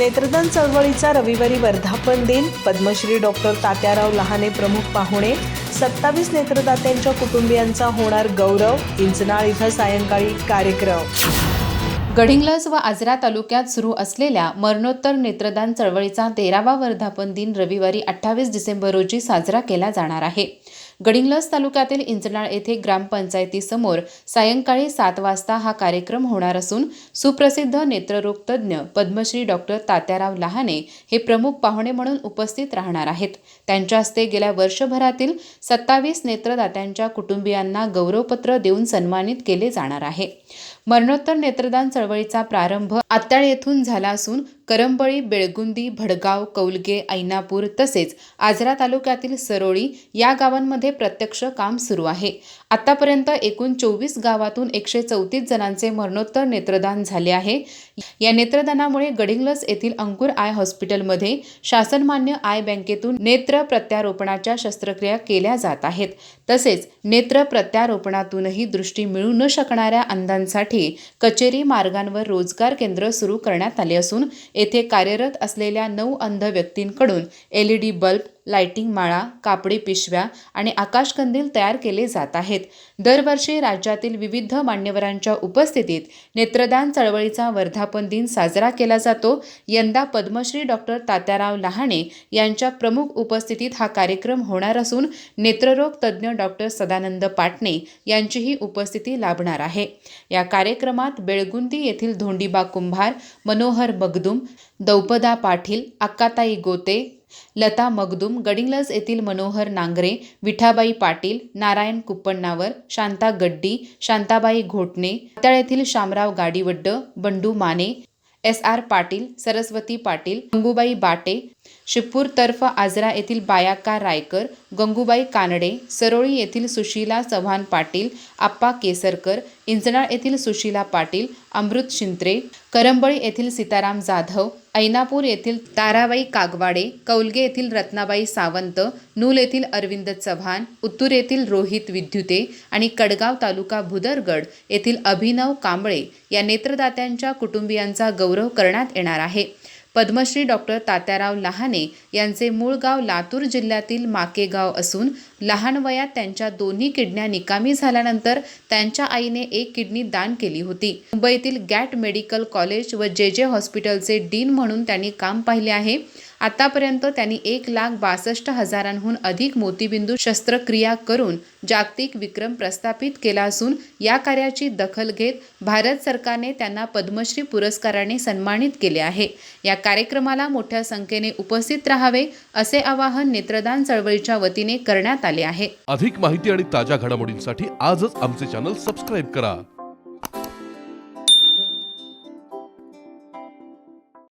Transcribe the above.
नेत्रदान चळवळीचा रविवारी वर्धापन दिन. पद्मश्री डॉक्टर तात्याराव लहाने प्रमुख पाहुणे. 27 नेत्रदात्यांच्या कुटुंबियांचा होणार गौरव. इंचनाळ इथं सायंकाळी कार्यक्रम. गडिंग्लज व आजरा तालुक्यात सुरू असलेल्या मरणोत्तर नेत्रदान चळवळीचा 13वा वर्धापन दिन रविवारी 28 डिसेंबर रोजी साजरा केला जाणार आहे. गडिंग्लज तालुक्यातील इंचनाळ येथे ग्रामपंचायतीसमोर सायंकाळी 7 वाजता हा कार्यक्रम होणार असून सुप्रसिद्ध नेत्ररोग तज्ज्ञ पद्मश्री डॉक्टर तात्याराव लहाने हे प्रमुख पाहुणे म्हणून उपस्थित राहणार आहेत. त्यांच्या हस्ते गेल्या वर्षभरातील 27 नेत्रदात्यांच्या कुटुंबियांना गौरवपत्र देऊन सन्मानित केले जाणार आहे. मरणोत्तर नेत्रदान चळवळीचा प्रारंभ आत्याळ येथून झाला असून करंबळी, बेळगुंदी, भडगाव, कौलगे, ऐनापूर तसेच आजरा तालुक्यातील सरोळी या गावांमध्ये प्रत्यक्ष काम सुरू आहे. आतापर्यंत एकूण 24 गावातून 134 जणांचे मरणोत्तर नेत्रदान झाले आहे. या नेत्रदानामुळे गडिंग्लज येथील अंकुर आय हॉस्पिटलमध्ये शासनमान्य आय बँकेतून नेत्र प्रत्यारोपणाच्या शस्त्रक्रिया केल्या जात आहेत. तसेच नेत्र प्रत्यारोपणातूनही दृष्टी मिळू न शकणाऱ्या अंधांसाठी कचेरी मार्गांवर रोजगार केंद्र सुरू करण्यात आले असून येथे कार्यरत असलेल्या 9 अंध व्यक्तींकडून LED बल्ब, लाइटिंग माळा, कापडी पिशव्या आणि आकाशकंदील तयार केले जात आहेत. दरवर्षी राज्यातील विविध मान्यवरांच्या उपस्थितीत नेत्रदान चळवळीचा वर्धापन दिन साजरा केला जातो. यंदा पद्मश्री डॉक्टर तात्याराव लहाने यांच्या प्रमुख उपस्थितीत हा कार्यक्रम होणार असून नेत्ररोग तज्ज्ञ डॉक्टर सदानंद पाटणे यांचीही उपस्थिती लाभणार आहे. या कार्यक्रमात बेळगुंदी येथील धोंडीबा कुंभार, मनोहर मगदुम, दौपदा पाटील, अक्काताई गोते, लता मगदुम, गडिंग्लज येथील मनोहर नांगरे, विठाबाई पाटील, नारायण कुप्पण्णावर, शांता गड्डी, शांताबाई घोटणे, आत्याळ येथील शामराव गाडीवड्ड, बंडू माने, SR पाटील, सरस्वती पाटील, गंगूबाई बाटे, शिपूर तर्फ आजरा येथील बायाका रायकर, गंगूबाई कानडे, सरोळी येथील सुशीला चव्हाण पाटील, आप्पा केसरकर, इंचनाळ येथील सुशीला पाटील, अमृत शिंत्रे, करंबळी येथील सीताराम जाधव, ऐनापूर येथील ताराबाई कागवाडे, कौलगे येथील रत्नाबाई सावंत, नूल येथील अरविंद चव्हाण, उत्तूर येथील रोहित विद्युते आणि कडगाव तालुका भुदरगड येथील अभिनव कांबळे या नेत्रदात्यांच्या कुटुंबियांचा गौरव करण्यात येणार आहे. पद्मश्री डॉक्टर तात्याराव लहाने यांचे मूळ गाव लातूर जिल्ह्यातील माकेगाव असून लहान वयात त्यांच्या दोन्ही किडन्या निकामी झाल्यानंतर त्यांच्या आईने एक किडनी दान केली होती. मुंबईतील गॅट मेडिकल कॉलेज व JJ हॉस्पिटलचे डीन म्हणून त्यांनी काम पाहिले आहे. आतापर्यंत त्यांनी 1,62,000हून अधिक मोतीबिंदू शस्त्रक्रिया करून जागतिक विक्रम प्रस्थापित केला असून या कार्याची दखल घेत भारत सरकारने त्यांना पद्मश्री पुरस्काराने सन्मानित केले आहे. या कार्यक्रमाला मोठ्या संख्येने उपस्थित राहावे असे आवाहन नेत्रदान चळवळीच्या वतीने करण्यात आले आहे. अधिक माहिती आणि ताज्या घडामोडींसाठी आजच आमचे चॅनल सबस्क्राइब करा.